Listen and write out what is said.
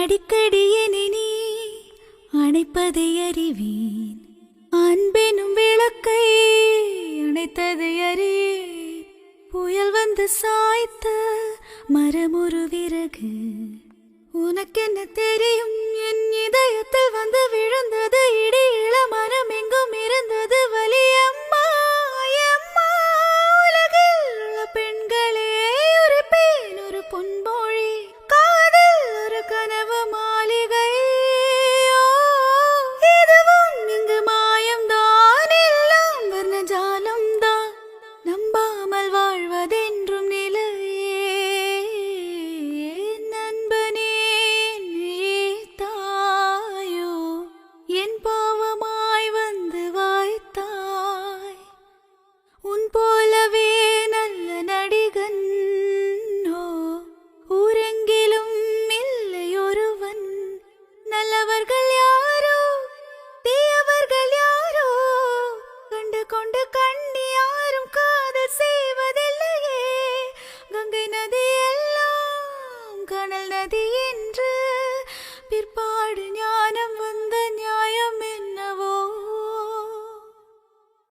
அடிக்கடி என்னை நீ அணைப்பதை அறிவேன். அன்பெனும் விளக்கை அணைத்ததை அறியேன். புயல் வந்து சாய்த்த மரம் ஒரு விறகு. உனக்கென்ன தெரியும்? என் இதயத்தில் வந்து விழுந்தது இடி. இளமரம் எங்கும் இருந்தது வலி. அம்மா அம்மா, உலகில் உள்ள பெண்களே உரைப்பேன் ஒரு பொன்மொழி. காதல் ஒரு கனவு மாளிகை. இதுவும் இங்கு மாயம்தான், எல்லாம் வர்ணஜாலம்தான். நம்பாமல் வாழ்வதென்றும் நிலையே. நண்பனே நீ தாயோ, என் பாவமாய் வந்து வாய்த்தாய். உன் போலவே நல்ல நடிகன் ஊரெங்கிலும் இல்லை ஒருவன். நல்லவர்கள் யாரோ தீயவர்கள் யாரோ, கண்டு கொண்டு கண்ணி யாரும் காதல் செய்வதில்லையே. கங்கை நதி எல்லாம் கனல் நதியே.